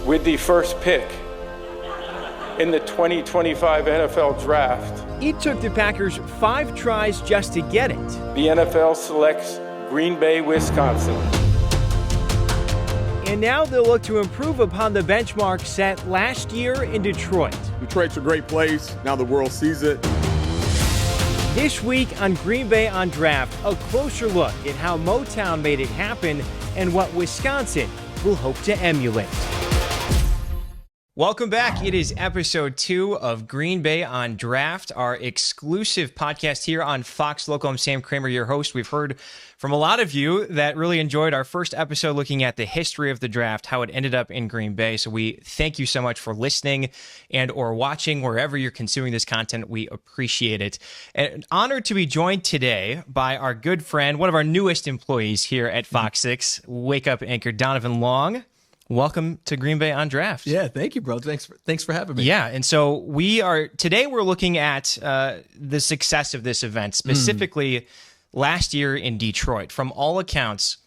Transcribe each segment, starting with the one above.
With the first pick in the 2025 NFL Draft, It took the Packers 5 tries just to get it. the NFL selects Green Bay, Wisconsin. And now they'll look to improve upon the benchmark set last year in Detroit. Detroit's a great place. Now the world sees it. This week on Green Bay on Draft, a closer look at how Motown made it happen and what Wisconsin will hope to emulate. Welcome back. It is episode 2 of Green Bay on Draft, our exclusive podcast here on Fox Local. I'm Sam Kraemer, your host. We've heard from a lot of you that really enjoyed our first episode looking at the history of the draft, how it ended up in Green Bay. So we thank you so much for listening and or watching wherever you're consuming this content. We appreciate it. And honored to be joined today by our good friend, one of our newest employees here at Fox 6, Wake Up anchor Donovan Long. Welcome to Green Bay on Draft. Yeah, thank you, bro. Thanks for having me. Yeah, and so today we're looking at the success of this event, specifically last year in Detroit. From all accounts,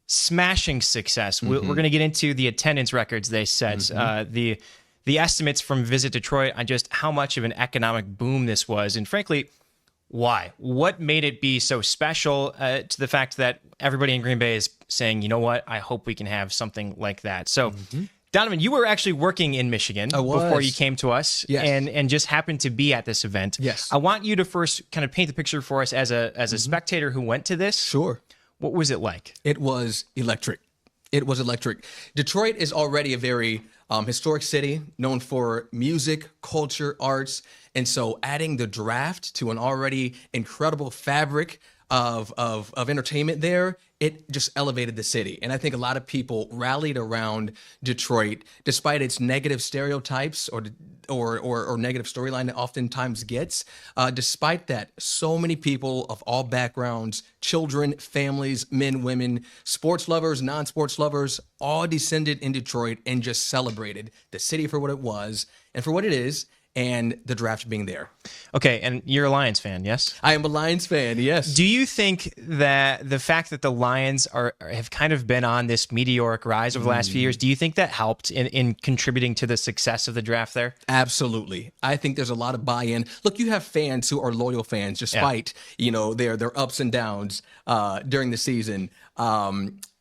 smashing success. We're going to get into the attendance records they set, the estimates from Visit Detroit on just how much of an economic boom this was, and frankly, why? What made it be so special to the fact that everybody in Green Bay is saying, you know what, I hope we can have something like that. So, Donovan, you were actually working in Michigan before you came to us, and just happened to be at this event. Yes. I want you to first kind of paint the picture for us as a spectator who went to this. Sure. What was it like? It was electric. It was electric. Detroit is already a very historic city known for music, culture, arts. And so adding the draft to an already incredible fabric of entertainment there, it just elevated the city. And I think a lot of people rallied around Detroit, despite its negative stereotypes or negative storyline it oftentimes gets. Despite that, so many people of all backgrounds, children, families, men, women, sports lovers, non-sports lovers, all descended in Detroit and just celebrated the city for what it was and for what it is, and the draft being there. Okay, and you're a Lions fan, yes? I am a Lions fan, yes. Do you think that the fact that the Lions have kind of been on this meteoric rise over the last few years, do you think that helped in contributing to the success of the draft there? Absolutely. I think there's a lot of buy-in. Look, you have fans who are loyal fans despite, their ups and downs during the season.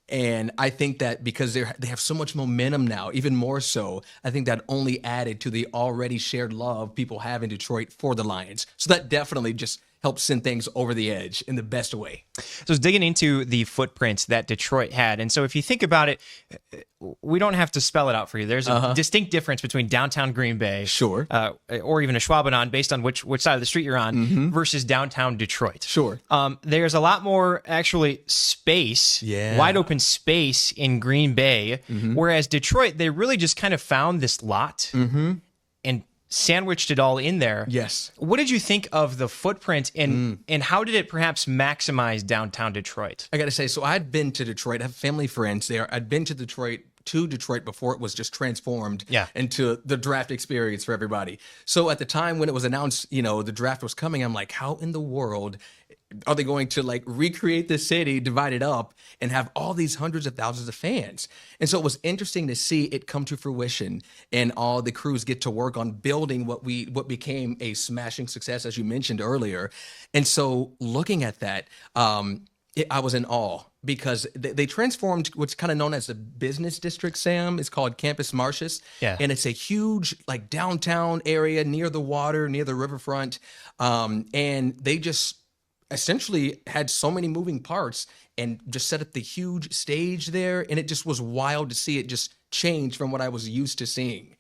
And I think that because they have so much momentum now, even more so, I think that only added to the already shared love people have in Detroit for the Lions. So that definitely just helps send things over the edge in the best way. So it's digging into the footprint that Detroit had. And so if you think about it, we don't have to spell it out for you. There's a distinct difference between downtown Green Bay, Sure, or even a Schwabenon, based on which side of the street you're on, versus downtown Detroit. Sure. There's a lot more actually space, wide open space in Green Bay, whereas Detroit, they really just kind of found this lot and sandwiched it all in there. Yes. What did you think of the footprint and how did it perhaps maximize downtown Detroit? I got to say, so I'd been to Detroit. I have family friends there. I'd been to Detroit before it was just transformed into the draft experience for everybody. So at the time when it was announced, the draft was coming, I'm like, how in the world are they going to recreate the city, divide it up, and have all these hundreds of thousands of fans? And so it was interesting to see it come to fruition, and all the crews get to work on building what became a smashing success, as you mentioned earlier. And so looking at that, I was in awe because they transformed what's kind of known as the business district, Sam. It's called Campus Martius. Yeah. And it's a huge downtown area near the water, near the riverfront. And they just essentially had so many moving parts and just set up the huge stage there. And it just was wild to see it just change from what I was used to seeing.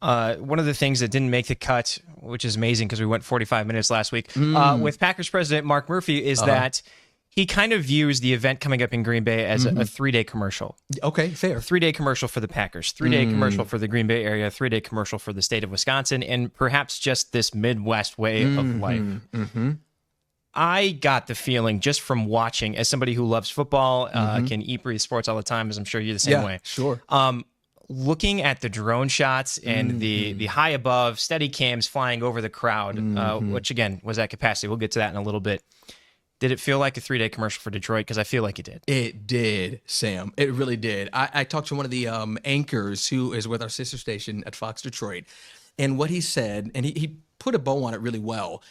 One of the things that didn't make the cut, which is amazing because we went 45 minutes last week, with Packers president Mark Murphy, is that he kind of views the event coming up in Green Bay as a 3-day commercial. Okay, fair. 3-day commercial for the Packers, 3-day commercial for the Green Bay area, 3-day commercial for the state of Wisconsin, and perhaps just this Midwest way of life. I got the feeling just from watching, as somebody who loves football, can eat, breathe sports all the time, as I'm sure you're the same way. Sure. Looking at the drone shots and the high above steady cams flying over the crowd, which again was at capacity. We'll get to that in a little bit. Did it feel like a 3-day commercial for Detroit? Because I feel like it did. It did, Sam. It really did. I talked to one of the anchors who is with our sister station at Fox Detroit, and what he said, and he put a bow on it really well.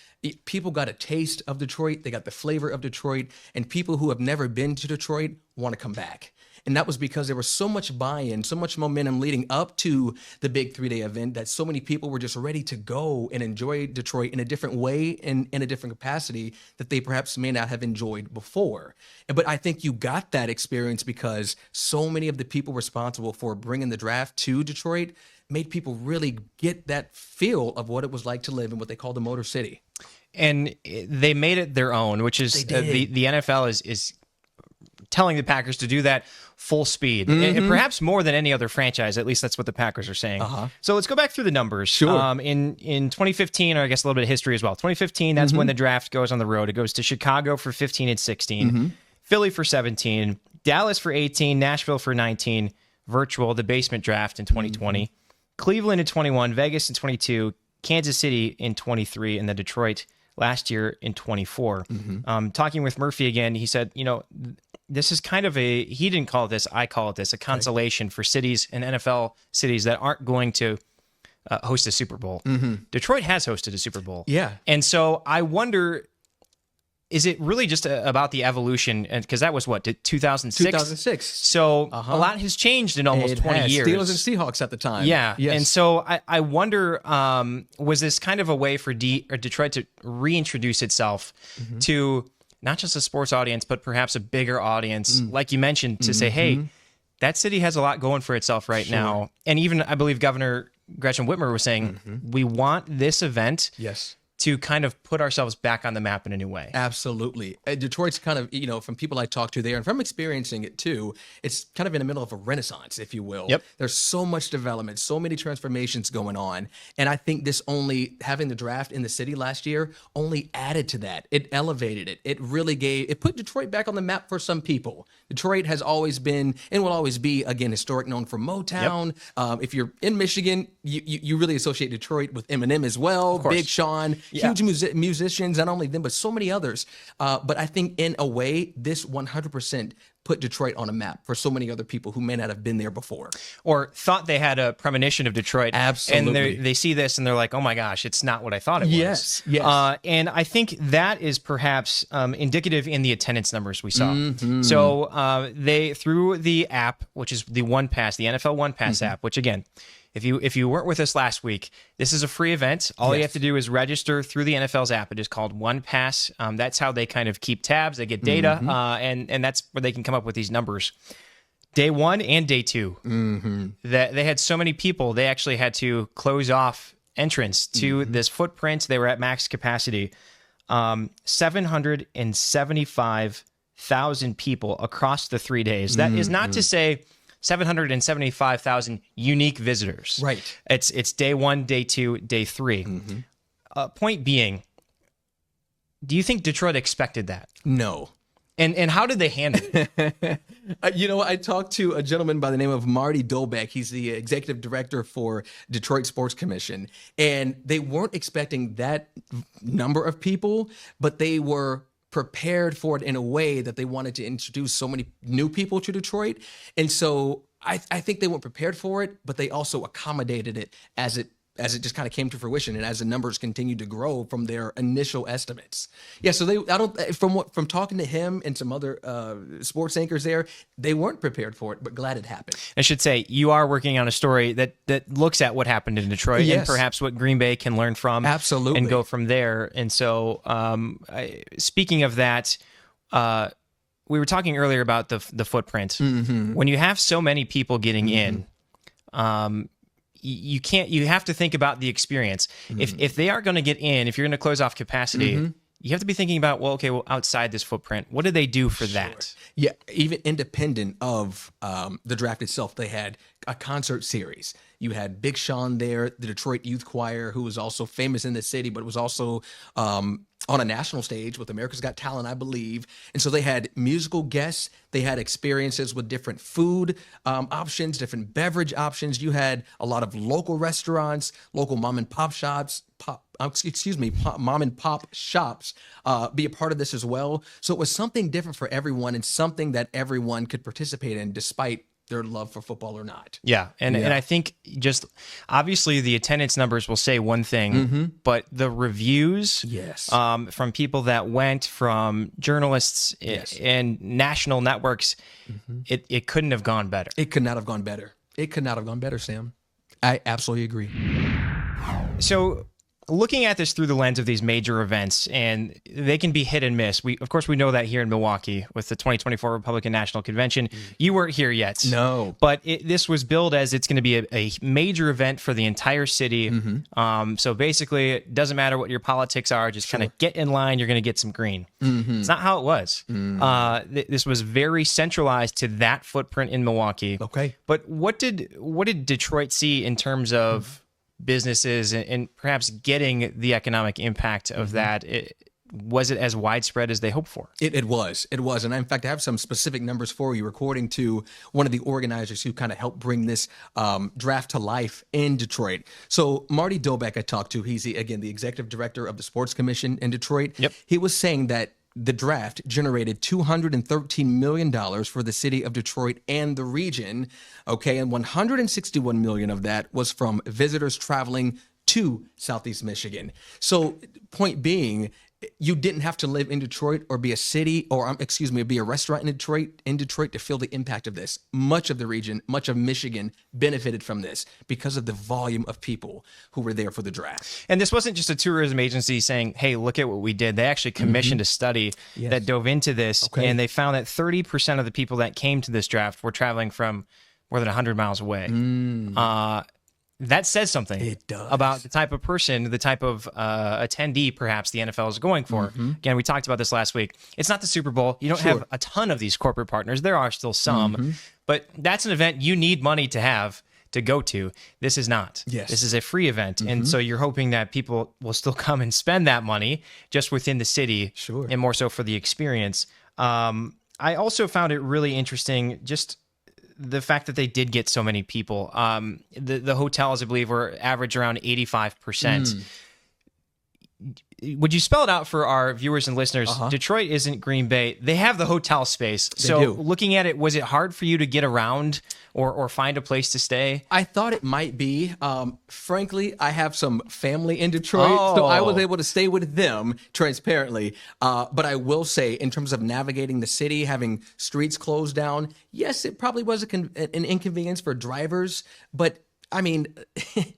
People got a taste of Detroit. They got the flavor of Detroit, and people who have never been to Detroit want to come back. And that was because there was so much buy-in, so much momentum leading up to the big 3-day event that so many people were just ready to go and enjoy Detroit in a different way and in a different capacity that they perhaps may not have enjoyed before. But I think you got that experience because so many of the people responsible for bringing the draft to Detroit made people really get that feel of what it was like to live in what they call the Motor City. And they made it their own, which is the NFL is telling the Packers to do that full speed, and perhaps more than any other franchise. At least that's what the Packers are saying. So let's go back through the numbers. Sure. In 2015, or I guess a little bit of history as well. 2015, that's when the draft goes on the road. It goes to Chicago for 15 and 16, Philly for 17, Dallas for 18, Nashville for 19, virtual, the basement draft in 2020, Cleveland in 21, Vegas in 22, Kansas City in 23, and then Detroit last year in 24. Talking with Murphy again, he said, this is kind of he didn't call it this, I call it this, a consolation for cities and NFL cities that aren't going to host a Super Bowl. Detroit has hosted a Super Bowl. Yeah. And so I wonder, is it really just about the evolution? And because that was what, 2006? 2006. So a lot has changed in almost 20 years. Steelers and Seahawks at the time. Yeah. Yes. And so I wonder, was this kind of a way for Detroit to reintroduce itself to not just a sports audience, but perhaps a bigger audience, like you mentioned, to say, hey, that city has a lot going for itself right now. And even, I believe, Governor Gretchen Whitmer was saying, we want this event to kind of put ourselves back on the map in a new way. Absolutely. Detroit's kind of, from people I talk to there and from experiencing it too, it's kind of in the middle of a renaissance, if you will. Yep. There's so much development, so many transformations going on. And I think having the draft in the city last year only added to that. It elevated it. It put Detroit back on the map for some people. Detroit has always been and will always be, again, historic, known for Motown. If you're in Michigan, you really associate Detroit with Eminem as well, Big Sean. Huge musicians, not only them, but so many others. But I think in a way, this 100% put Detroit on a map for so many other people who may not have been there before. Or thought they had a premonition of Detroit. Absolutely. And they see this and they're like, oh my gosh, it's not what I thought it was. Yes. And I think that is perhaps indicative in the attendance numbers we saw. So they, through the app, which is the One Pass, the NFL One Pass app, which again, if you weren't with us last week, this is a free event. All you have to do is register through the NFL's app. It is called One Pass. That's how they kind of keep tabs. They get data, and that's where they can come up with these numbers. Day one and day two, that they had so many people, they actually had to close off entrance to this footprint. They were at max capacity. 775,000 people across the 3 days. That is not to say 775,000 unique visitors. Right. It's day one, day two, day three. Point being, do you think Detroit expected that? No. And how did they handle it? I talked to a gentleman by the name of Marty Dolbeck. He's the executive director for Detroit Sports Commission. And they weren't expecting that number of people, but they were prepared for it in a way that they wanted to introduce so many new people to Detroit. And so I think they weren't prepared for it, but they also accommodated it as it just kind of came to fruition and as the numbers continued to grow from their initial estimates. Yeah, so from talking to him and some other sports anchors there, they weren't prepared for it, but glad it happened. I should say, you are working on a story that looks at what happened in Detroit and perhaps what Green Bay can learn from. Absolutely. And go from there. And so, speaking of that, we were talking earlier about the footprint. When you have so many people getting in, you have to think about the experience. If they are going to get in, if you're going to close off capacity, you have to be thinking about, outside this footprint, what do they do for that? Yeah, even independent of the draft itself, they had a concert series. You had Big Sean there, the Detroit Youth Choir, who was also famous in the city, but was also on a national stage with America's Got Talent, I believe. And so they had musical guests. They had experiences with different food options, different beverage options. You had a lot of local restaurants, local mom and pop shops, mom and pop shops be a part of this as well. So it was something different for everyone and something that everyone could participate in despite their love for football or not. Yeah. And I think just obviously the attendance numbers will say one thing, but the reviews from people that went, from journalists and national networks, it couldn't have gone better. It could not have gone better. It could not have gone better, Sam. I absolutely agree. So looking at this through the lens of these major events, and they can be hit and miss. Of course, we know that here in Milwaukee with the 2024 Republican National Convention. You weren't here yet. No. But this was billed as it's going to be a major event for the entire city. So basically, it doesn't matter what your politics are. Just kind of get in line. You're going to get some green. It's not how it was. This was very centralized to that footprint in Milwaukee. Okay. But what did Detroit see in terms of businesses and perhaps getting the economic impact of that? Was it as widespread as they hoped for? It was. And in fact, I have some specific numbers for you, according to one of the organizers who kind of helped bring this draft to life in Detroit. So Marty Dobeck I talked to, he's, the executive director of the Sports Commission in Detroit. Yep. He was saying that the draft generated $213 million for the city of Detroit and the region. Okay, and $161 million of that was from visitors traveling to Southeast Michigan. So, point being, you didn't have to live in Detroit or be a city, or be a restaurant in Detroit to feel the impact of this. Much of the region, much of Michigan benefited from this because of the volume of people who were there for the draft. And this wasn't just a tourism agency saying, hey, look at what we did. They actually commissioned a study that dove into this, and they found that 30% of the people that came to this draft were traveling from more than 100 miles away. That says something. It does. About the type of person, the type of attendee perhaps the NFL is going for. Again, we talked about this last week. It's not the Super Bowl. You don't have a ton of these corporate partners. There are still some, but that's an event you need money to have to go to. This is not. Yes. This is a free event. And so you're hoping that people will still come and spend that money just within the city, and more so for the experience. I also found it really interesting, just the fact that they did get so many people. The hotels, I believe, were average around 85%. Would you spell it out for our viewers and listeners? Detroit isn't Green Bay. They have the hotel space. So looking at it, was it hard for you to get around or find a place to stay? I thought it might be. Frankly, I have some family in Detroit, so I was able to stay with them transparently. But I will say, in terms of navigating the city, having streets closed down, yes, it probably was an inconvenience for drivers, but I mean,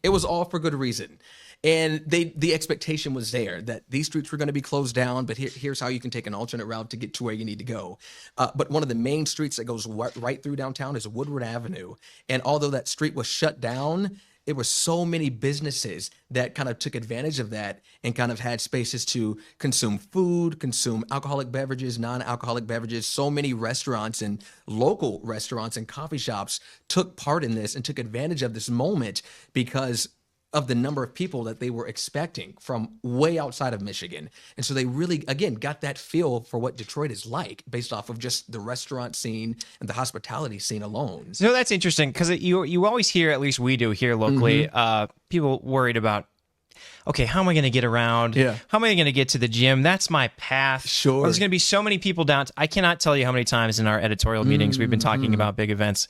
it was all for good reason. And the expectation was there that these streets were going to be closed down, but here's how you can take an alternate route to get to where you need to go. But one of the main streets that goes right through downtown is Woodward Avenue. And although that street was shut down, there were so many businesses that kind of took advantage of that and kind of had spaces to consume food, consume alcoholic beverages, non-alcoholic beverages. So many restaurants and local restaurants and coffee shops took part in this and took advantage of this moment because of the number of people that they were expecting from way outside of Michigan. And so they really, again, got that feel for what Detroit is like based off of just the restaurant scene and the hospitality scene alone. So that's interesting because you always hear, at least we do here locally, people worried about, okay, how am I going to get around? Yeah. How am I going to get to the gym? That's my path. Sure. There's going to be so many people down. I cannot tell you how many times in our editorial meetings we've been talking about big events.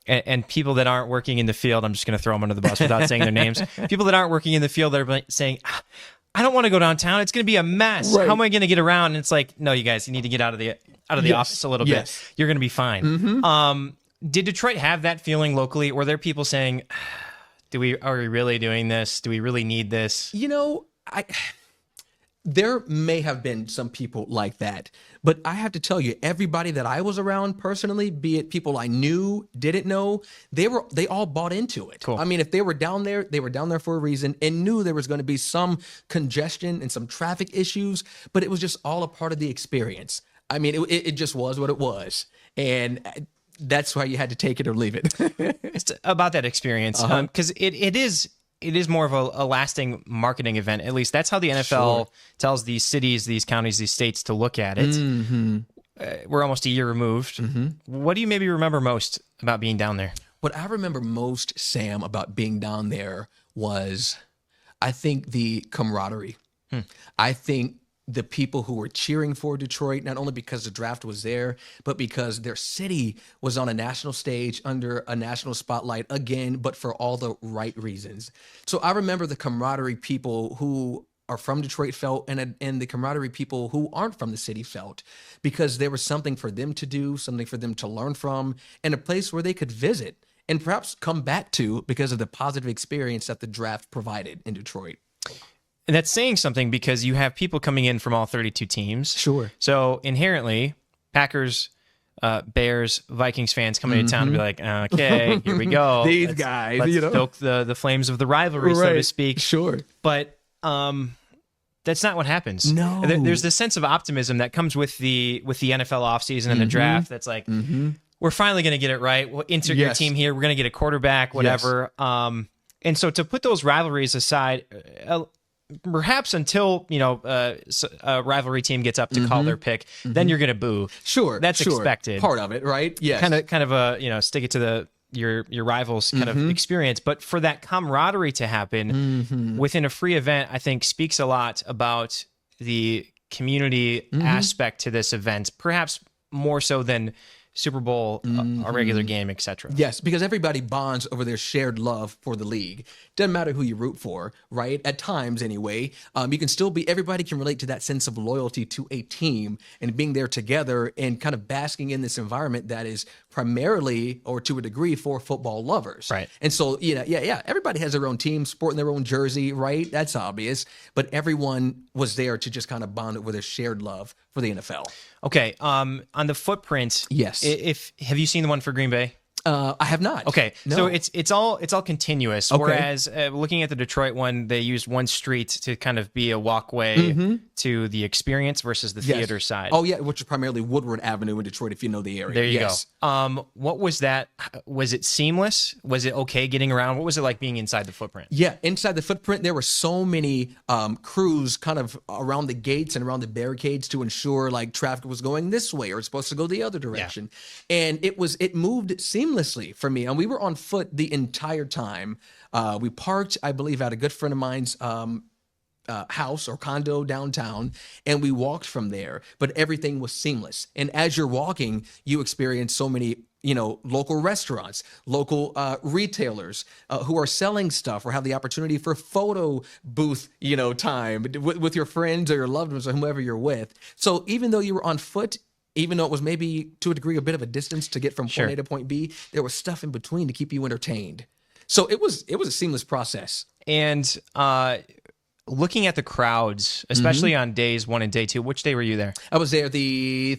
And people that aren't working in the field, I'm just going to throw them under the bus without saying their names. People that aren't working in the field that are saying, I don't want to go downtown. It's going to be a mess. Right. How am I going to get around? And it's like, no, you guys, you need to get out of the office a little bit. You're going to be fine. Did Detroit have that feeling locally? Were there people saying, are we really doing this? Do we really need this? You know, there may have been some people like that, but I have to tell you, everybody that I was around personally, be it people I knew, didn't know, they all bought into it. Cool. I mean, if they were down there, they were down there for a reason and knew there was going to be some congestion and some traffic issues, but it was just all a part of the experience. I mean, it just was what it was. And that's why you had to take it or leave it. It's about that experience because it is it is more of a lasting marketing event. At least that's how the NFL tells these cities, these counties, these states to look at it. We're almost a year removed. What do you maybe remember most about being down there? What I remember most, Sam, about being down there was, I think, the camaraderie. I think the people who were cheering for Detroit, not only because the draft was there, but because their city was on a national stage under a national spotlight again, but for all the right reasons. So I remember the camaraderie people who are from Detroit felt, and the camaraderie people who aren't from the city felt, because there was something for them to do, something for them to learn from, and a place where they could visit and perhaps come back to because of the positive experience that the draft provided in Detroit. And that's saying something, because you have people coming in from all 32 teams. Sure. So inherently, Packers, Bears, Vikings fans coming to town to be like, okay, here we go. These guys, let's you know. stoke the flames of the rivalry, so to speak. Sure. But that's not what happens. No. There's this sense of optimism that comes with the NFL offseason and the draft. That's like, we're finally going to get it right. We'll insert your team here. We're going to get a quarterback, whatever. And so to put those rivalries aside, perhaps until a rivalry team gets up to call their pick, then you're going to boo. Sure, that's expected. Part of it, right? Yes. Kind of a stick it to your rivals kind of experience. But for that camaraderie to happen within a free event, I think speaks a lot about the community aspect to this event, perhaps more so than Super Bowl, a regular game, etc. Yes, because everybody bonds over their shared love for the league. Doesn't matter who you root for, right? At times, anyway, you can still be. Everybody can relate to that sense of loyalty to a team and being there together and kind of basking in this environment that is primarily, or to a degree, for football lovers. Right. And so, yeah. Everybody has their own team, sporting their own jersey, right? That's obvious. But everyone was there to just kind of bond over their shared love for the NFL. Okay. On the footprint, yes. Have you seen the one for Green Bay? I have not. Okay, no. So it's all continuous. Okay. Whereas looking at the Detroit one, they used one street to kind of be a walkway to the experience versus the theater side. Oh yeah, which is primarily Woodward Avenue in Detroit, if you know the area. There you go. What was that? Was it seamless? Was it okay getting around? What was it like being inside the footprint? Yeah, inside the footprint, there were so many crews kind of around the gates and around the barricades to ensure like traffic was going this way or it's supposed to go the other direction. Yeah. And it moved seamlessly for me. And we were on foot the entire time. We parked, I believe, at a good friend of mine's house or condo downtown, and we walked from there, but everything was seamless. And as you're walking, you experience so many local restaurants, local retailers who are selling stuff or have the opportunity for photo booth, time with your friends or your loved ones or whomever you're with. So even though you were on foot, even though it was maybe to a degree a bit of a distance to get from point A to point B, there was stuff in between to keep you entertained. So it was a seamless process. And looking at the crowds, especially on days 1 and day 2, which day were you there? I was there the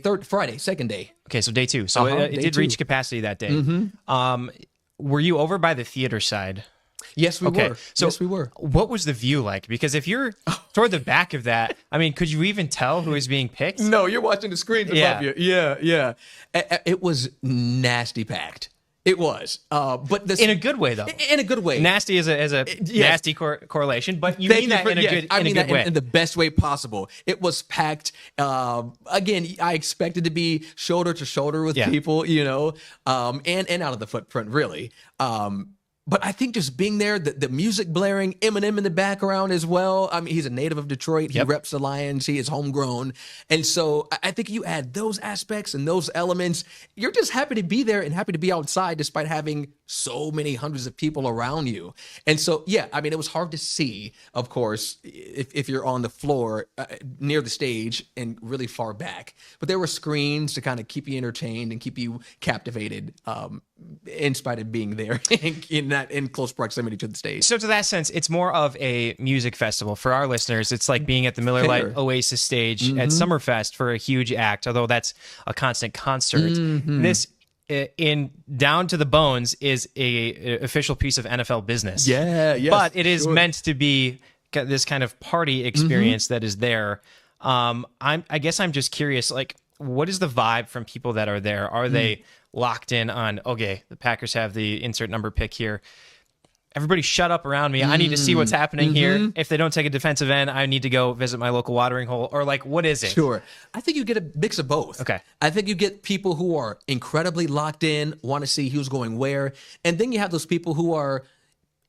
second day. Okay, so day 2. So it did reach capacity that day. Were you over by the theater side? Yes, we were. So yes, we were. What was the view like? Because if you're toward the back of that, I mean, could you even tell who was being picked? No, you're watching the screens above you. Yeah. It was nasty packed. It was, but in a good way, though. In a good way. Nasty is a nasty correlation, but you mean that in a good way. In the best way possible. It was packed. Again, I expected to be shoulder to shoulder with people, and out of the footprint, really. But I think just being there, the music blaring, Eminem in the background as well. I mean, he's a native of Detroit. He reps the Lions. He is homegrown. And so I think you add those aspects and those elements, you're just happy to be there and happy to be outside despite having so many hundreds of people around you. And so, it was hard to see, of course, if you're on the floor near the stage and really far back. But there were screens to kind of keep you entertained and keep you captivated in spite of being there in close proximity to the stage. So to that sense, it's more of a music festival. For our listeners, it's like being at the Miller Lite Oasis stage at Summerfest for a huge act, although that's a constant concert. This, in down to the bones, is a official piece of NFL business. But it is meant to be this kind of party experience that is there. I guess I'm just curious, like, what is the vibe from people that are there? Are they locked in on, okay, the Packers have the insert number pick here? everybody shut up around me. I need to see what's happening here. If they don't take a defensive end, I need to go visit my local watering hole. Or like, what is it? Sure. I think you get a mix of both. Okay. I think you get people who are incredibly locked in, want to see who's going where. And then you have those people who are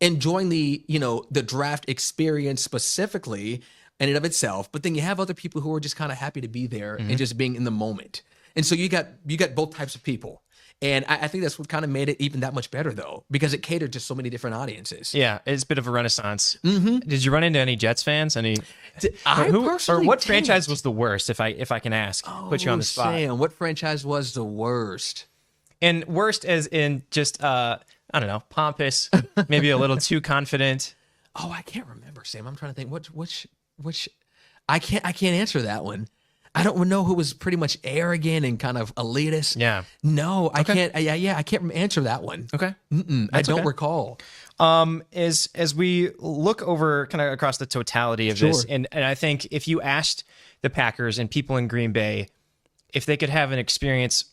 enjoying the, the draft experience specifically in and of itself. But then you have other people who are just kind of happy to be there and just being in the moment. And so you got both types of people. And I think that's what kind of made it even that much better, though, because it catered to so many different audiences. Yeah, it's a bit of a renaissance. Did you run into any Jets fans? What franchise was the worst, if I can ask? Put you on the spot. Sam, what franchise was the worst? And worst as in just, I don't know, pompous, maybe a little too confident. Oh, I can't remember, Sam. I'm trying to think. Which? I can't answer that one. I don't know who was pretty much arrogant and kind of elitist. Yeah. No, I can't. I can't answer that one. Okay. I don't recall. As we look over kind of across the totality of this, and I think if you asked the Packers and people in Green Bay if they could have an experience,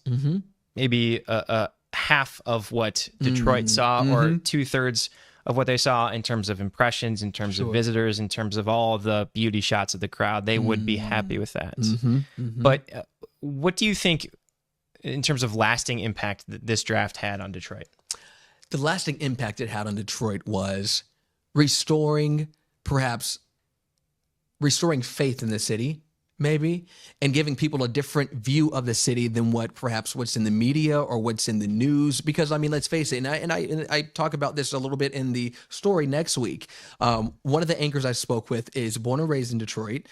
maybe a half of what Detroit saw, or 2/3 of what they saw in terms of impressions, in terms of visitors, in terms of all the beauty shots of the crowd, they would be happy with that. But what do you think in terms of lasting impact that this draft had on Detroit? The lasting impact it had on Detroit was restoring faith in the city, maybe, and giving people a different view of the city than what's in the media or what's in the news. Because I mean, let's face it, and I talk about this a little bit in the story next week. One of the anchors I spoke with is born and raised in Detroit.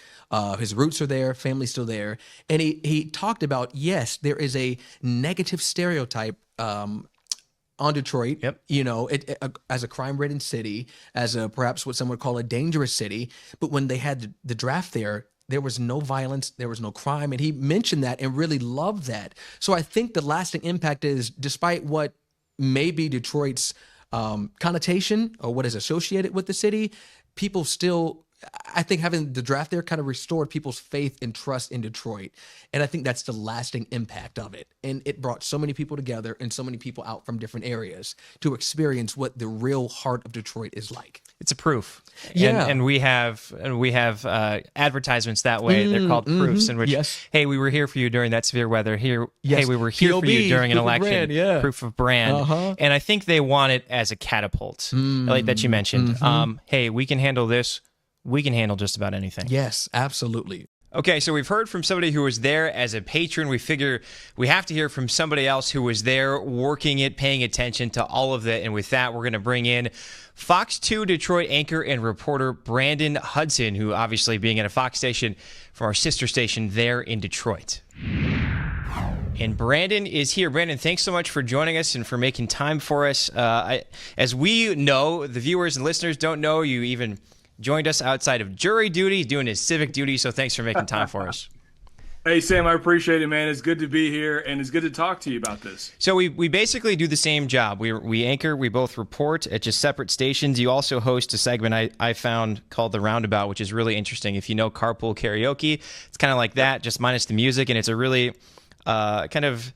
His roots are there, family's still there, and he talked about, yes, there is a negative stereotype on Detroit. Yep. As a crime-ridden city, as perhaps what some would call a dangerous city. But when they had the draft there was no violence, there was no crime. And he mentioned that and really loved that. So I think the lasting impact is, despite what may be Detroit's connotation or what is associated with the city, people still, I think having the draft there kind of restored people's faith and trust in Detroit. And I think that's the lasting impact of it. And it brought so many people together and so many people out from different areas to experience what the real heart of Detroit is like. It's a proof. Yeah. And we have advertisements that way. They're called proofs, in which, hey, we were here for you during that severe weather. Hey, we were here for you during an election. Proof of brand. And I think they want it as a catapult, like that you mentioned. Hey, we can handle this. We can handle just about anything. Yes, absolutely. Okay, so we've heard from somebody who was there as a patron. We figure we have to hear from somebody else who was there working it, paying attention to all of it. And with that, we're going to bring in Fox 2 Detroit anchor and reporter Brandon Hudson, who obviously being at a Fox station from our sister station there in Detroit. And Brandon is here. Brandon, thanks so much for joining us and for making time for us. As we know, the viewers and listeners don't know, you even joined us outside of jury duty, doing his civic duty, so thanks for making time for us. Hey, Sam, I appreciate it, man. It's good to be here, and it's good to talk to you about this. So we basically do the same job. We anchor, we both report at just separate stations. You also host a segment I found called The Roundabout, which is really interesting. If you know carpool karaoke, it's kind of like that, just minus the music, and it's a really kind of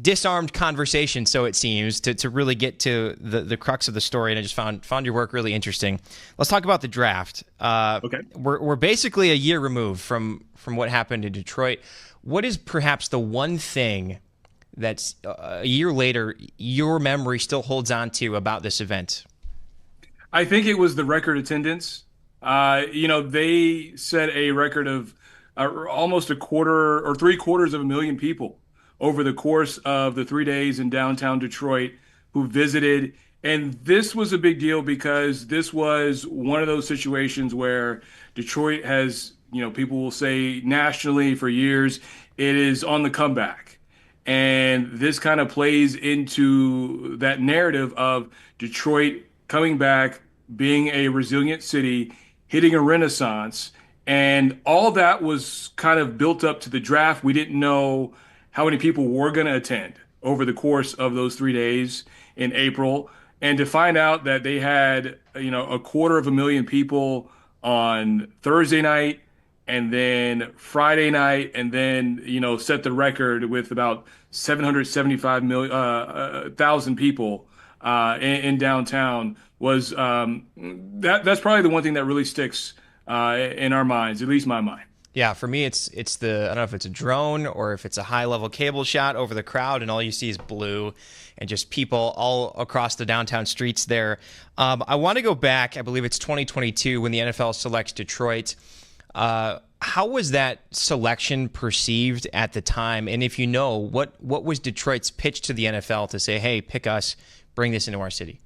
disarmed conversation, so it seems, to really get to the crux of the story. And I just found your work really interesting. Let's talk about the draft. Okay. We're basically a year removed from what happened in Detroit. What is perhaps the one thing that's a year later your memory still holds on to about this event? I think it was the record attendance. They set a record of almost a quarter or 750,000 people over the course of the 3 days in downtown Detroit who visited. And this was a big deal because this was one of those situations where Detroit has, people will say nationally for years, it is on the comeback. And this kind of plays into that narrative of Detroit coming back, being a resilient city, hitting a renaissance. And all that was kind of built up to the draft. We didn't know how many people were going to attend over the course of those 3 days in April. And to find out that they had, 250,000 people on Thursday night, and then Friday night, and then, set the record with about 775,000 people in downtown was that's probably the one thing that really sticks in our minds, at least my mind. Yeah, for me, it's the, I don't know if it's a drone or if it's a high level cable shot over the crowd, and all you see is blue and just people all across the downtown streets there. I want to go back. I believe it's 2022 when the NFL selects Detroit. How was that selection perceived at the time? And if you know, what was Detroit's pitch to the NFL to say, hey, pick us, bring this into our city?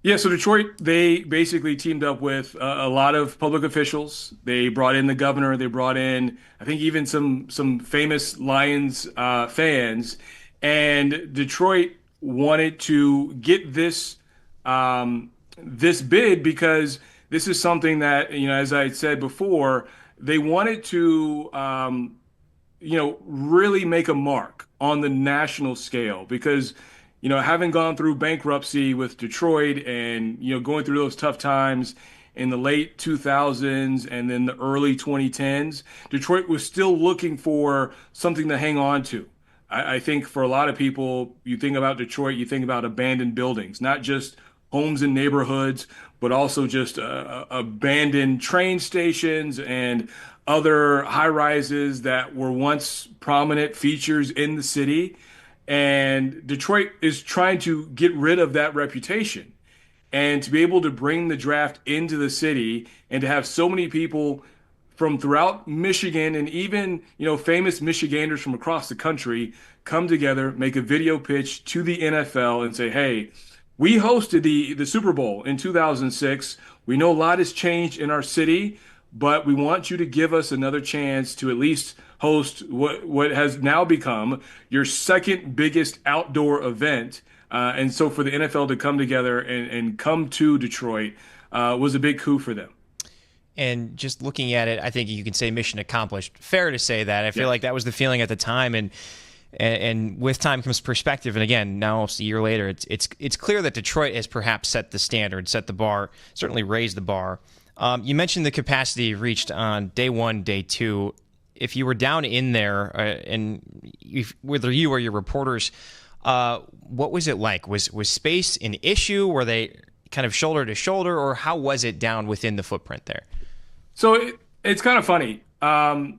Yeah, so Detroit, they basically teamed up with a lot of public officials. They brought in the governor. They brought in, I think, even some famous Lions fans. And Detroit wanted to get this bid because this is something that, as I said before, they wanted to, really make a mark on the national scale because having gone through bankruptcy with Detroit and, going through those tough times in the late 2000s and then the early 2010s, Detroit was still looking for something to hang on to. I think for a lot of people, you think about Detroit, you think about abandoned buildings, not just homes and neighborhoods, but also just abandoned train stations and other high rises that were once prominent features in the city. And Detroit is trying to get rid of that reputation and to be able to bring the draft into the city and to have so many people from throughout Michigan and even, famous Michiganders from across the country come together, make a video pitch to the NFL and say, hey, we hosted the Super Bowl in 2006. We know a lot has changed in our city, but we want you to give us another chance to at least host what has now become your second biggest outdoor event. And so for the NFL to come together and come to Detroit was a big coup for them. And just looking at it, I think you can say mission accomplished. Fair to say that. I feel like that was the feeling at the time. And with time comes perspective. And again, now almost a year later, it's clear that Detroit has perhaps set the standard, set the bar, certainly raised the bar. You mentioned the capacity reached on day one, day two. If you were down in there, whether you or your reporters, what was it like? Was space an issue? Were they kind of shoulder to shoulder, or how was it down within the footprint there? So it's kind of funny. I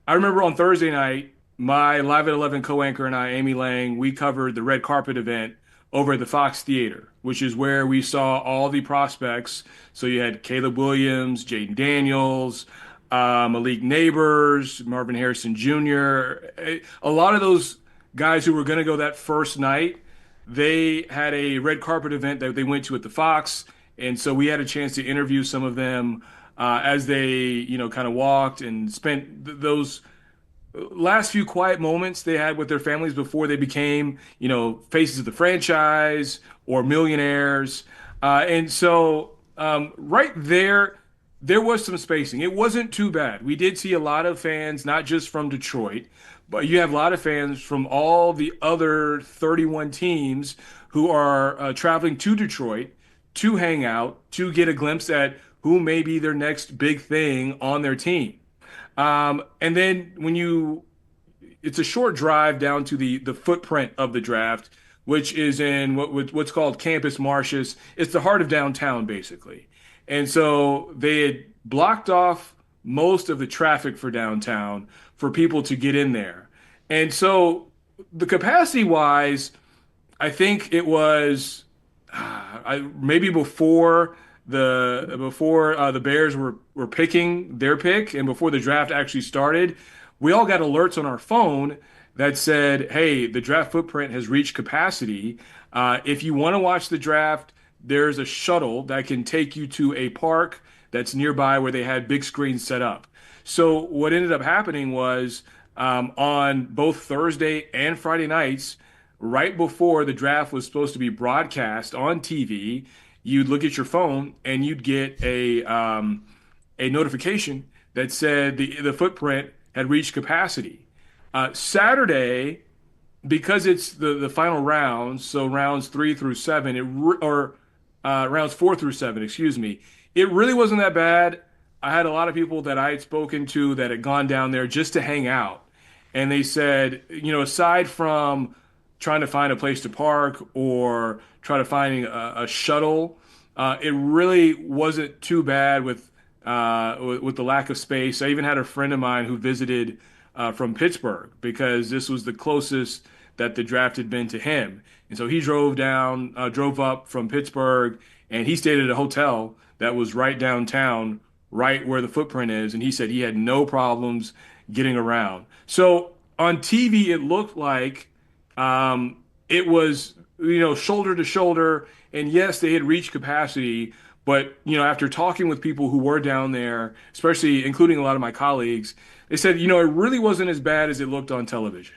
remember on Thursday night, my Live at 11 co-anchor and I, Amy Lang, we covered the red carpet event over at the Fox Theater, which is where we saw all the prospects. So you had Caleb Williams, Jaden Daniels, Malik Neighbors, Marvin Harrison Jr. A lot of those guys who were going to go that first night, they had a red carpet event that they went to at the Fox. And so we had a chance to interview some of them as they, kind of walked and spent those last few quiet moments they had with their families before they became, faces of the franchise or millionaires. And so right there was some spacing. It wasn't too bad. We did see a lot of fans, not just from Detroit, but you have a lot of fans from all the other 31 teams who are traveling to Detroit to hang out, to get a glimpse at who may be their next big thing on their team. And then it's a short drive down to the footprint of the draft, which is in what's called Campus Martius. It's the heart of downtown, basically. And so they had blocked off most of the traffic for downtown for people to get in there. And so the capacity wise, I think it was maybe before the Bears were picking their pick and before the draft actually started, we all got alerts on our phone that said, hey, the draft footprint has reached capacity. If you want to watch the draft, there's a shuttle that can take you to a park that's nearby where they had big screens set up. So what ended up happening was on both Thursday and Friday nights, right before the draft was supposed to be broadcast on TV, you'd look at your phone and you'd get a notification that said the footprint had reached capacity. Saturday, because it's the final rounds, so rounds 3 through 7, rounds 4 through 7, excuse me, it really wasn't that bad. I had a lot of people that I had spoken to that had gone down there just to hang out. And they said, aside from trying to find a place to park or try to find a shuttle. It really wasn't too bad with the lack of space. I even had a friend of mine who visited from Pittsburgh because this was the closest that the draft had been to him. And so he drove up from Pittsburgh, and he stayed at a hotel that was right downtown, right where the footprint is. And he said he had no problems getting around. So on TV, it looked like it was, shoulder to shoulder. And yes, they had reached capacity. But, after talking with people who were down there, especially including a lot of my colleagues, they said, it really wasn't as bad as it looked on television.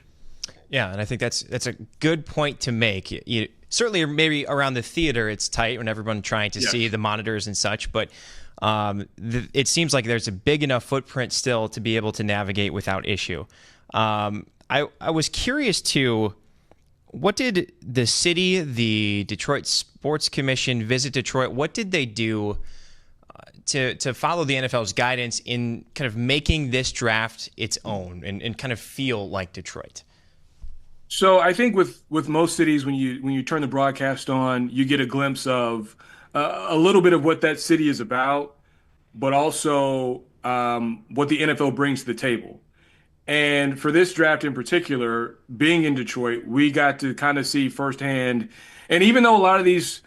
Yeah, and I think that's a good point to make. Certainly, maybe around the theater, it's tight when everyone's trying to see the monitors and such, but it seems like there's a big enough footprint still to be able to navigate without issue. I was curious, too, what did the city, the Detroit Sports Commission, Visit Detroit, what did they do to follow the NFL's guidance in kind of making this draft its own and kind of feel like Detroit? So I think with most cities, when you turn the broadcast on, you get a glimpse of a little bit of what that city is about, but also what the NFL brings to the table. And for this draft in particular, being in Detroit, we got to kind of see firsthand. And even though a lot of these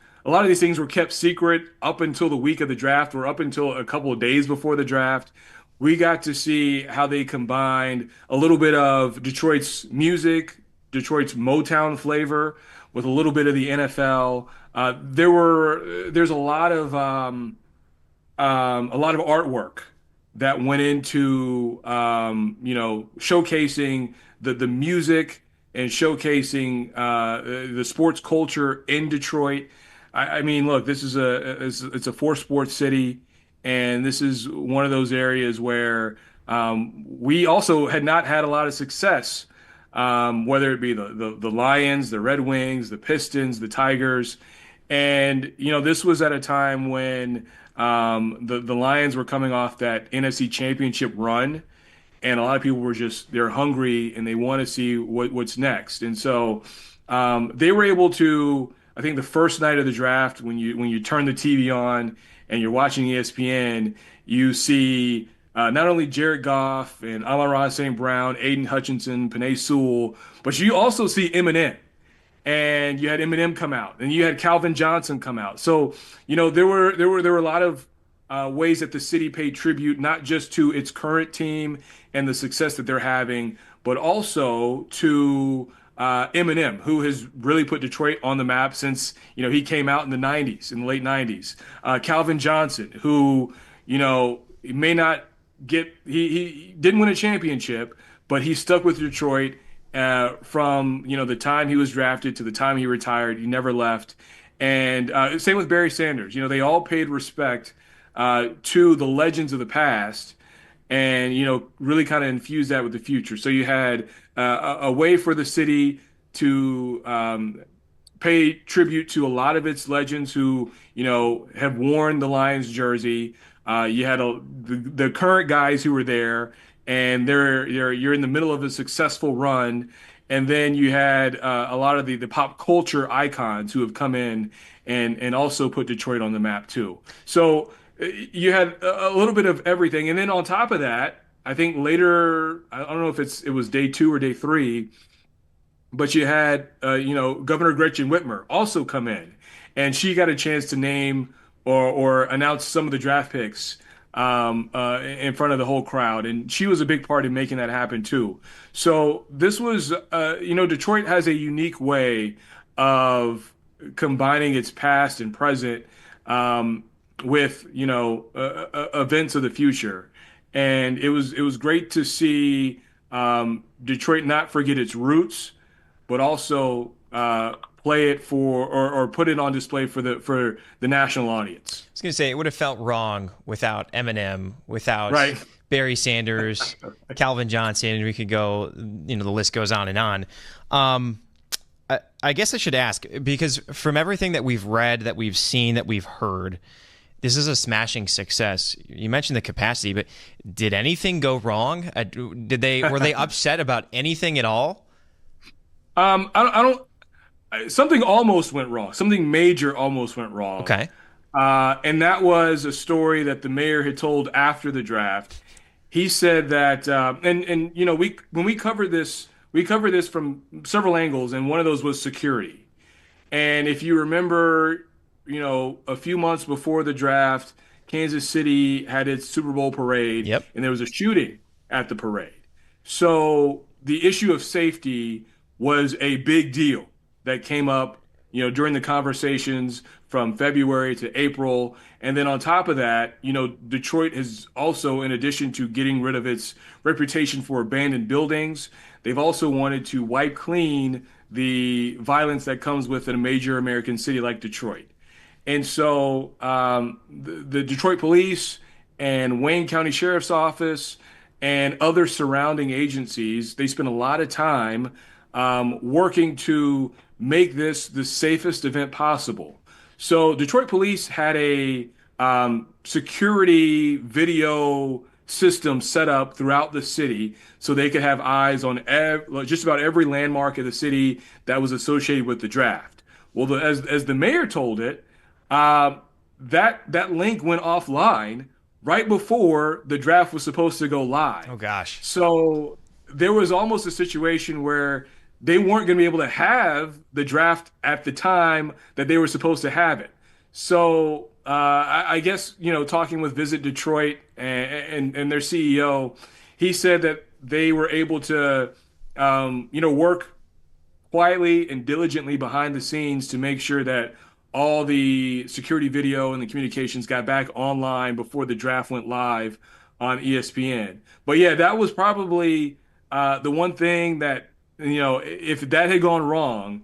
things were kept secret up until the week of the draft or up until a couple of days before the draft, we got to see how they combined a little bit of Detroit's music, Detroit's Motown flavor with a little bit of the NFL. There's a lot of artwork that went into showcasing the music and showcasing the sports culture in Detroit. I mean, look, this is it's a four sports city, and this is one of those areas where we also had not had a lot of success. Whether it be the Lions, the Red Wings, the Pistons, the Tigers. And, this was at a time when the Lions were coming off that NFC Championship run. And a lot of people they're hungry and they want to see what's next. And so they were able to, I think the first night of the draft, when you turn the TV on and you're watching ESPN, you see not only Jared Goff and Amon-Ra St. Brown, Aiden Hutchinson, Penei Sewell, but you also see Eminem. And you had Eminem come out, and you had Calvin Johnson come out. So, there were a lot of ways that the city paid tribute, not just to its current team and the success that they're having, but also to Eminem, who has really put Detroit on the map since, he came out in the late 90s. Calvin Johnson, who, he may not he didn't win a championship, but he stuck with Detroit from the time he was drafted to the time he retired. He never left. And same with Barry Sanders. They all paid respect to the legends of the past, and really kind of infused that with the future. So you had a way for the city to pay tribute to a lot of its legends who have worn the Lions jersey. You had the current guys who were there, and you're in the middle of a successful run, and then you had a lot of the pop culture icons who have come in and also put Detroit on the map too. So you had a little bit of everything, and then on top of that, I think later, I don't know if it was day 2 or day 3, but you had Governor Gretchen Whitmer also come in, and she got a chance to name or announce some of the draft picks in front of the whole crowd. And she was a big part in making that happen too. So this was, Detroit has a unique way of combining its past and present with, events of the future. And it was great to see Detroit not forget its roots, but also play it for or put it on display for the national audience. I was going to say, it would have felt wrong without Eminem, without Barry Sanders, Calvin Johnson. We could go, the list goes on and on. I guess I should ask, because from everything that we've read, that we've seen, that we've heard, this is a smashing success. You mentioned the capacity, but did anything go wrong? Were they upset about anything at all? I don't. Something almost went wrong. Something major almost went wrong. Okay. And that was a story that the mayor had told after the draft. He said that, and you know, we covered this from several angles, and one of those was security. And if you remember, you know, a few months before the draft, Kansas City had its Super Bowl parade, Yep. and there was a shooting at the parade. So the issue of safety was a big deal that came up, you know, during the conversations from February to April. And then on top of that, you know, Detroit has also, in addition to getting rid of its reputation for abandoned buildings, they've also wanted to wipe clean the violence that comes with a major American city like Detroit. And so the Detroit Police and Wayne County Sheriff's Office and other surrounding agencies, they spend a lot of time working to make this the safest event possible. So Detroit Police had a security video system set up throughout the city so they could have eyes on just about every landmark of the city that was associated with the draft. Well, as the mayor told it, that link went offline right before the draft was supposed to go live. Oh gosh. So there was almost a situation where they weren't going to be able to have the draft at the time that they were supposed to have it. So I guess, you know, talking with Visit Detroit and their CEO, he said that they were able to, you know, work quietly and diligently behind the scenes to make sure that all the security video and the communications got back online before the draft went live on ESPN. But yeah, that was probably the one thing that, you know, if that had gone wrong,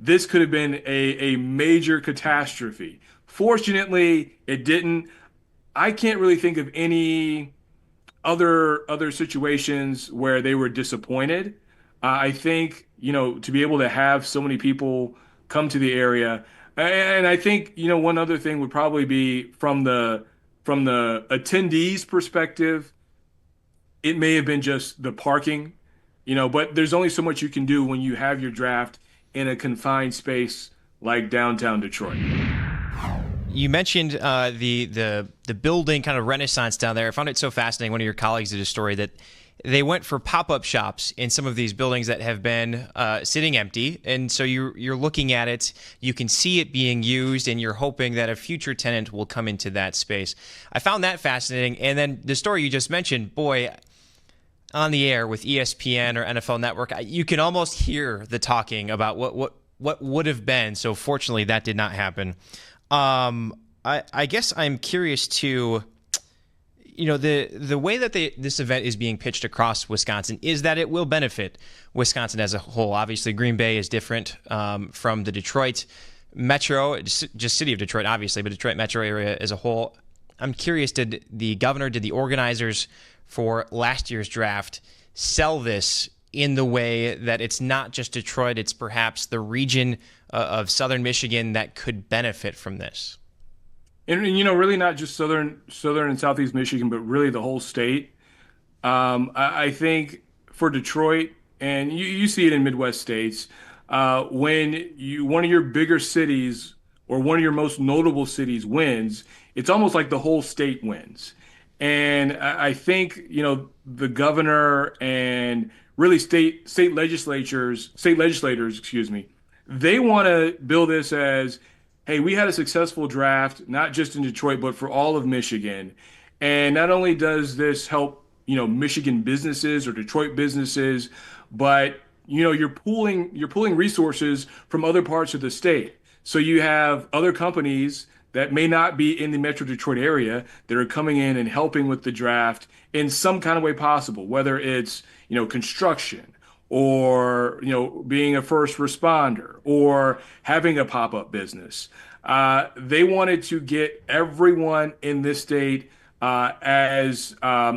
this could have been a major catastrophe. Fortunately, it didn't. I can't really think of any other situations where they were disappointed. I think, you know, to be able to have so many people come to the area, and I think, you know, one other thing would probably be from the attendees' perspective, it may have been just the parking, you know, but there's only so much you can do when you have your draft in a confined space like downtown Detroit. You mentioned the building kind of renaissance down there. I found it so fascinating. One of your colleagues did a story that they went for pop-up shops in some of these buildings that have been sitting empty, and so you're looking at it, you can see it being used, and you're hoping that a future tenant will come into that space. I found that fascinating. And then the story you just mentioned, boy, on the air with ESPN or NFL Network, you can almost hear the talking about what would have been. So fortunately, that did not happen. I guess I'm curious to, you know, the way that this event is being pitched across Wisconsin is that it will benefit Wisconsin as a whole. Obviously, Green Bay is different from the Detroit metro, just city of Detroit, obviously, but Detroit metro area as a whole. I'm curious, did the organizers for last year's draft sell this in the way that it's not just Detroit, it's perhaps the region of southern Michigan that could benefit from this? And you know, really not just southern and southeast Michigan, but really the whole state. I think for Detroit, and you see it in Midwest states, when one of your bigger cities or one of your most notable cities wins, it's almost like the whole state wins. And I think, you know, the governor and really state legislators, excuse me, they want to build this as, hey, we had a successful draft, not just in Detroit, but for all of Michigan. And not only does this help, you know, Michigan businesses or Detroit businesses, but, you know, you're pooling resources from other parts of the state. So you have other companies that may not be in the Metro Detroit area that are coming in and helping with the draft in some kind of way possible, whether it's, you know, construction or, you know, being a first responder or having a pop-up business. They wanted to get everyone in this state as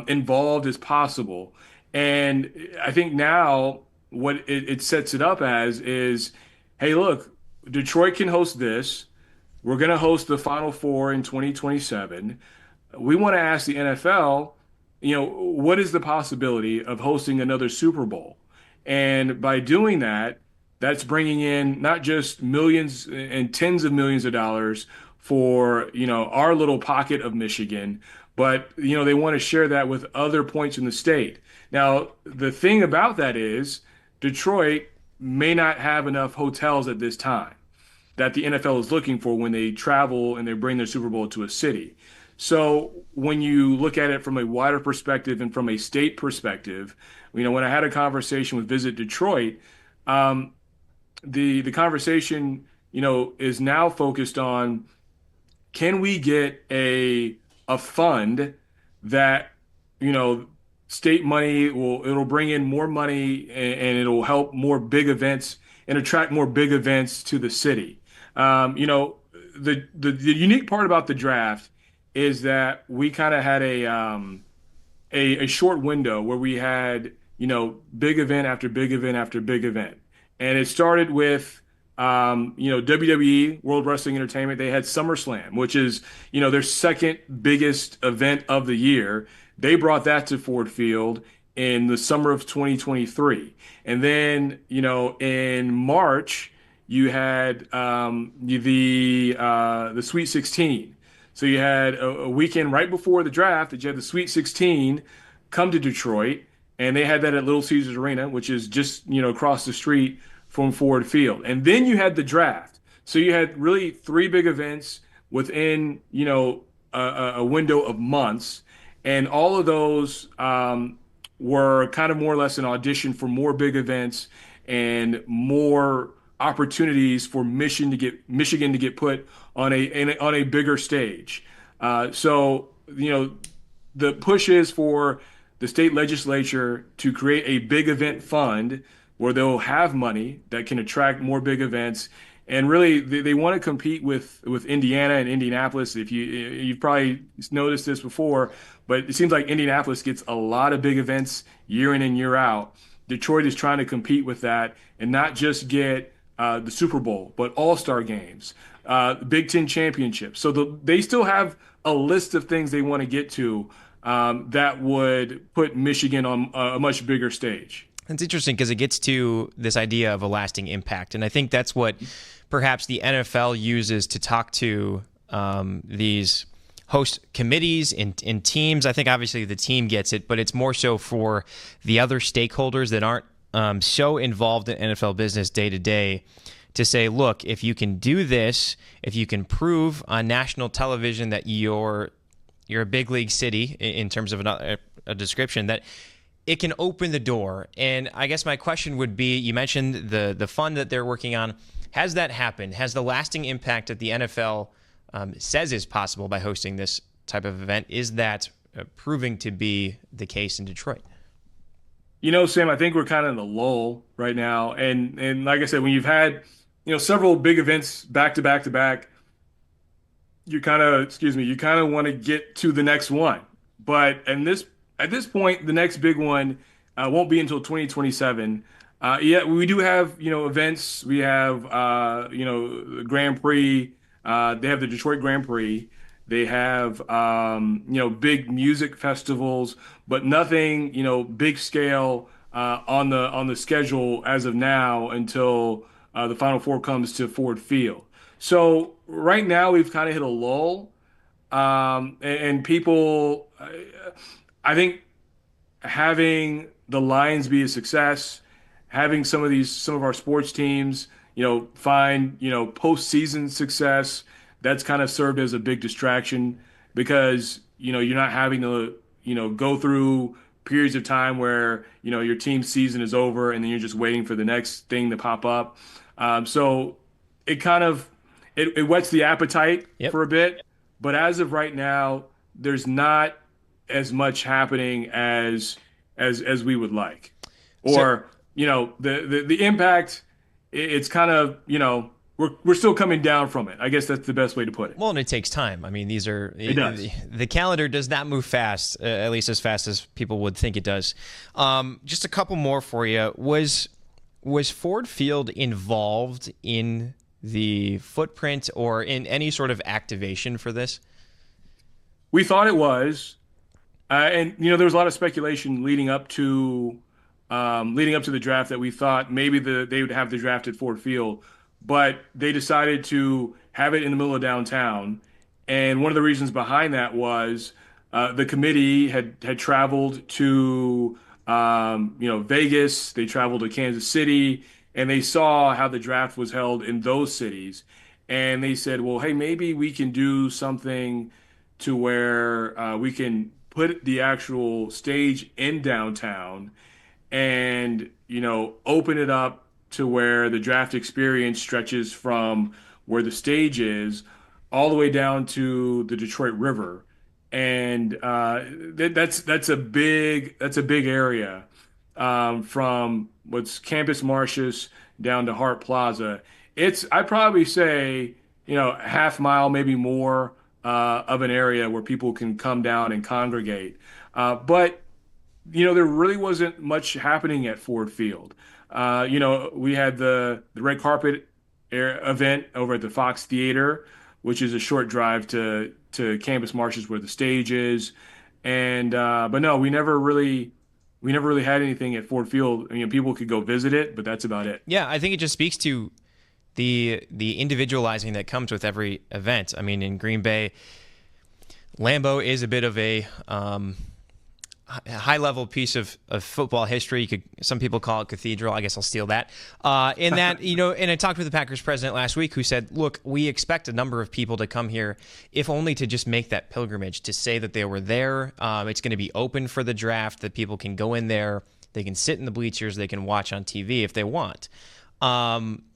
involved as possible. And I think now what it sets it up as is, hey, look, Detroit can host this. We're going to host the Final Four in 2027. We want to ask the NFL, you know, what is the possibility of hosting another Super Bowl? And by doing that, that's bringing in not just millions and tens of millions of dollars for, our little pocket of Michigan, but, they want to share that with other points in the state. Now, the thing about that is Detroit may not have enough hotels at this time that the NFL is looking for when they travel and they bring their Super Bowl to a city. So when you look at it from a wider perspective and from a state perspective, when I had a conversation with Visit Detroit, the conversation, is now focused on, can we get a fund that, state money it'll bring in more money, and it'll help more big events and attract more big events to the city. The unique part about the draft is that we kind of had a short window where we had, big event after big event after big event. And it started with, WWE, World Wrestling Entertainment. They had SummerSlam, which is, their second biggest event of the year. They brought that to Ford Field in the summer of 2023. And then, in March, you had the Sweet 16. So you had a weekend right before the draft that you had the Sweet 16 come to Detroit, and they had that at Little Caesars Arena, which is just, across the street from Ford Field. And then you had the draft. So you had really three big events within, a window of months. And all of those were kind of more or less an audition for more big events and more opportunities for Michigan to get put on a bigger stage. So the push is for the state legislature to create a big event fund where they'll have money that can attract more big events. And really, they want to compete with Indiana and Indianapolis. If you've probably noticed this before, but it seems like Indianapolis gets a lot of big events year in and year out. Detroit is trying to compete with that and not just get the Super Bowl, but All-Star games, Big Ten championships. So they still have a list of things they want to get to that would put Michigan on a much bigger stage. It's interesting because it gets to this idea of a lasting impact. And I think that's what perhaps the NFL uses to talk to these host committees and teams. I think obviously the team gets it, but it's more so for the other stakeholders that aren't so involved in NFL business day to day to say, look, if you can do this, if you can prove on national television that you're a big league city in terms of a description, that it can open the door. And I guess my question would be, you mentioned the fund that they're working on. Has that happened? Has the lasting impact that the NFL says is possible by hosting this type of event, is that proving to be the case in Detroit? Sam, I think we're kind of in the lull right now. And like I said, when you've had, several big events back to back to back, you kind of want to get to the next one. But at this point, the next big one won't be until 2027. Yeah, we do have, events. We have, the Grand Prix. They have the Detroit Grand Prix. They have, big music festivals, but nothing, big scale on the schedule as of now until the Final Four comes to Ford Field. So right now we've kind of hit a lull, and people. I think having the Lions be a success, having some of our sports teams, find, postseason success, that's kind of served as a big distraction because, you're not having to, go through periods of time where, your team's season is over and then you're just waiting for the next thing to pop up. So it kind of, it whets the appetite for a bit, but as of right now, there's not as much happening as we would like, or the impact. It's kind of we're still coming down from it. I guess that's the best way to put it. Well, and it takes time. I mean, it does. The calendar does not move fast, at least as fast as people would think it does. Just a couple more for you. Was Ford Field involved in the footprint or in any sort of activation for this? We thought it was. And there was a lot of speculation leading up to leading up to the draft that we thought maybe they would have the draft at Ford Field, but they decided to have it in the middle of downtown. And one of the reasons behind that was the committee had traveled to Vegas, they traveled to Kansas City, and they saw how the draft was held in those cities, and they said, well, hey, maybe we can do something to where we can put the actual stage in downtown and open it up to where the draft experience stretches from where the stage is all the way down to the Detroit River, and that's a big area, from what's Campus Martius down to Hart Plaza. I'd probably say half mile, maybe more, of an area where people can come down and congregate. But there really wasn't much happening at Ford Field. We had the red carpet event over at the Fox Theater, which is a short drive to Campus Martius where the stage is. And but no, we never really had anything at Ford Field. I mean, people could go visit it, but that's about it. Yeah, I think it just speaks to the individualizing that comes with every event. I mean, in Green Bay, Lambeau is a bit of a high-level piece of football history. Some people call it cathedral. I guess I'll steal that. In that, and I talked with the Packers president last week who said, look, we expect a number of people to come here, if only to just make that pilgrimage, to say that they were there. It's going to be open for the draft, that people can go in there, they can sit in the bleachers, they can watch on TV if they want.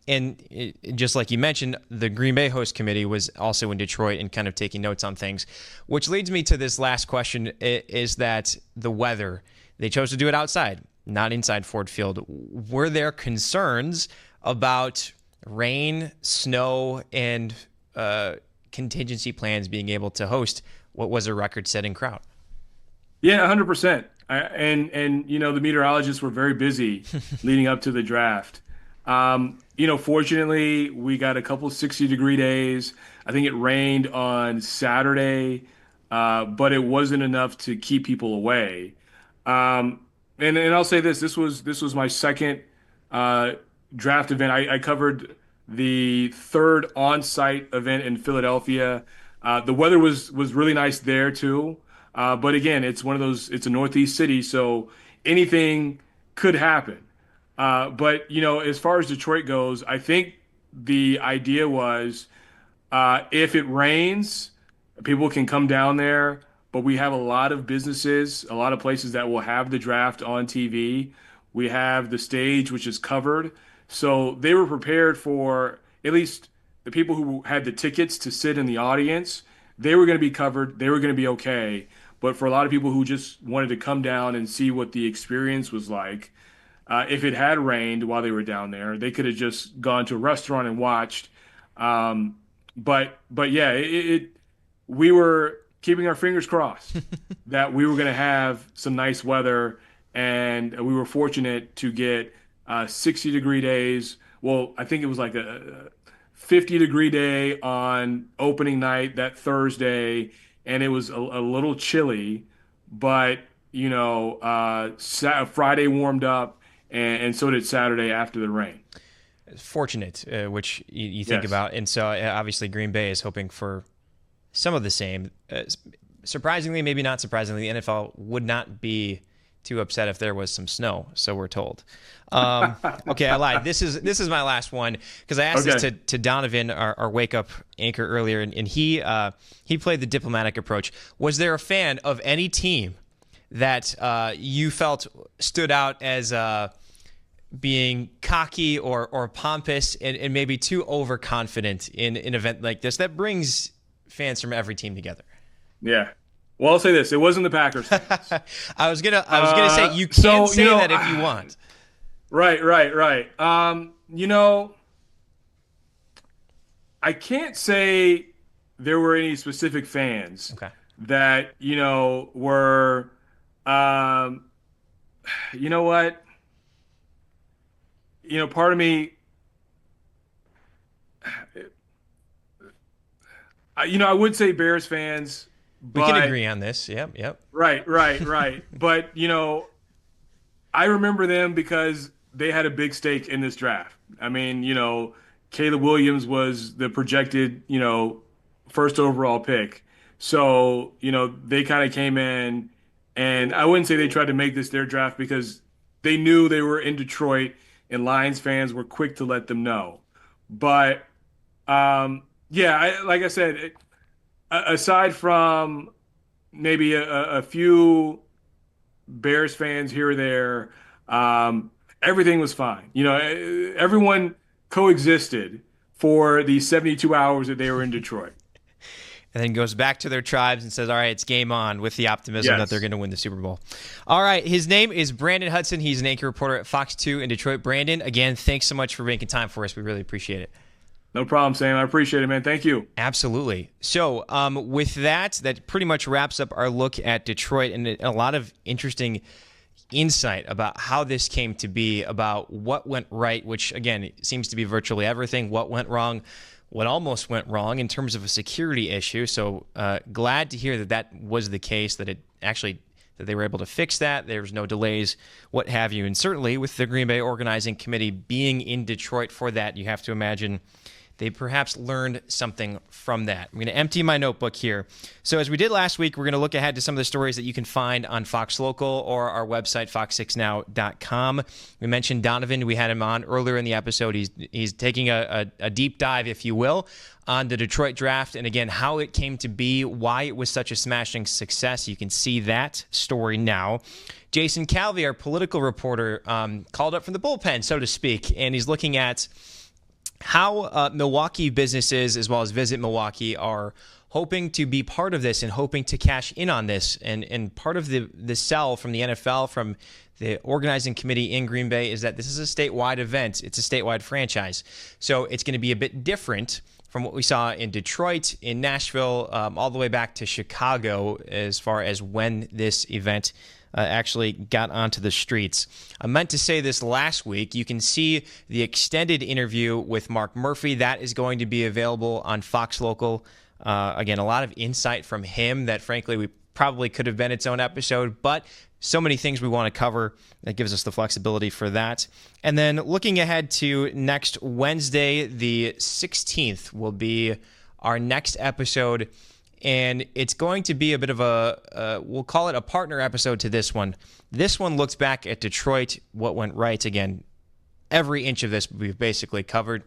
Just like you mentioned, the Green Bay host committee was also in Detroit and kind of taking notes on things, which leads me to this last question, is that the weather. They chose to do it outside, not inside Ford Field. Were there concerns about rain, snow, and contingency plans being able to host what was a record-setting crowd? Yeah, 100%. And the meteorologists were very busy leading up to the draft. Fortunately, we got a couple 60-degree days. I think it rained on Saturday, but it wasn't enough to keep people away. And I'll say this: this was my second draft event. I covered the third on-site event in Philadelphia. The weather was really nice there too. But again, it's a Northeast city, so anything could happen. But as far as Detroit goes, I think the idea was, if it rains, people can come down there, but we have a lot of businesses, a lot of places that will have the draft on TV. We have the stage, which is covered. So they were prepared for, at least the people who had the tickets to sit in the audience, they were going to be covered. They were going to be okay. But for a lot of people who just wanted to come down and see what the experience was like, if it had rained while they were down there, they could have just gone to a restaurant and watched. But yeah, we were keeping our fingers crossed that we were going to have some nice weather, and we were fortunate to get 60-degree days. Well, I think it was like a 50-degree day on opening night that Thursday, and it was a little chilly, but Friday warmed up. And so did Saturday after the rain. Fortunate, which you think Yes. about. And so obviously Green Bay is hoping for some of the same. Surprisingly, maybe not surprisingly, the NFL would not be too upset if there was some snow, so we're told. Okay, I lied. This is my last one, because I asked this to Donovan, our wake-up anchor, earlier, and he played the diplomatic approach. Was there a fan of any team that you felt stood out as being cocky or pompous and maybe too overconfident in an event like this that brings fans from every team together? Yeah. Well, I'll say this: it wasn't the Packers fans. I was gonna say you can't say that if you want. Right. I can't say there were any specific fans that were. You know what? Part of me, I would say Bears fans. We can agree on this. Yep. Right. But I remember them because they had a big stake in this draft. I mean, Caleb Williams was the projected, first overall pick. So, they kind of came in, and I wouldn't say they tried to make this their draft because they knew they were in Detroit and Lions fans were quick to let them know. But yeah, like I said, aside from maybe a few Bears fans here or there, everything was fine. Everyone coexisted for the 72 hours that they were in Detroit. And then goes back to their tribes and says, all right, it's game on, with the optimism that they're going to win the Super Bowl. All right, his name is Brandon Hudson. He's an anchor reporter at Fox 2 in Detroit. Brandon, again, thanks so much for making time for us. We really appreciate it. No problem, Sam. I appreciate it, man. Thank you. Absolutely. So with that pretty much wraps up our look at Detroit, and a lot of interesting insight about how this came to be, about what went right, which, again, seems to be virtually everything, what went wrong, what almost went wrong in terms of a security issue. So glad to hear that was the case, that they were able to fix that. There was no delays, what have you. And certainly with the Green Bay organizing committee being in Detroit for that, you have to imagine they perhaps learned something from that. I'm going to empty my notebook here. So as we did last week, we're going to look ahead to some of the stories that you can find on Fox Local or our website, fox6now.com. We mentioned Donovan. We had him on earlier in the episode. He's taking a deep dive, if you will, on the Detroit draft, and again, how it came to be, why it was such a smashing success. You can see that story now. Jason Calvi, our political reporter, called up from the bullpen, so to speak, and he's looking at how Milwaukee businesses, as well as Visit Milwaukee, are hoping to be part of this and hoping to cash in on this. And part of the sell from the NFL, from the organizing committee in Green Bay, is that this is a statewide event. It's a statewide franchise. So it's going to be a bit different from what we saw in Detroit, in Nashville, all the way back to Chicago, as far as when this event actually got onto the streets. I meant to say this last week. You can see the extended interview with Mark Murphy. That is going to be available on Fox Local. Again, a lot of insight from him that, frankly, we probably could have been its own episode, but so many things we want to cover that gives us the flexibility for that. And then looking ahead to next Wednesday, the 16th, will be our next episode. And it's going to be a bit of we'll call it a partner episode to this one. This one looks back at Detroit, what went right. Again, every inch of this we've basically covered.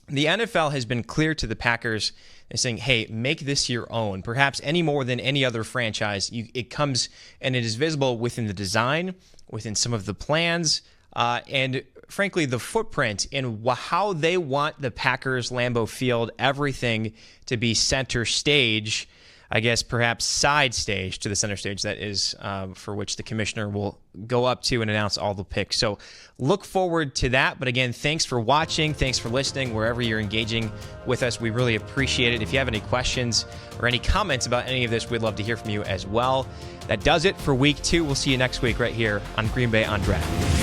The NFL has been clear to the Packers and saying, hey, make this your own. Perhaps any more than any other franchise. It comes and it is visible within the design, within some of the plans, and frankly, the footprint in how they want the Packers Lambeau Field, everything to be center stage, I guess perhaps side stage to the center stage, that is for which the commissioner will go up to and announce all the picks. So look forward to that. But again, thanks for watching. Thanks for listening wherever you're engaging with us. We really appreciate it. If you have any questions or any comments about any of this, we'd love to hear from you as well. That does it for week 2. We'll see you next week right here on Green Bay on Draft.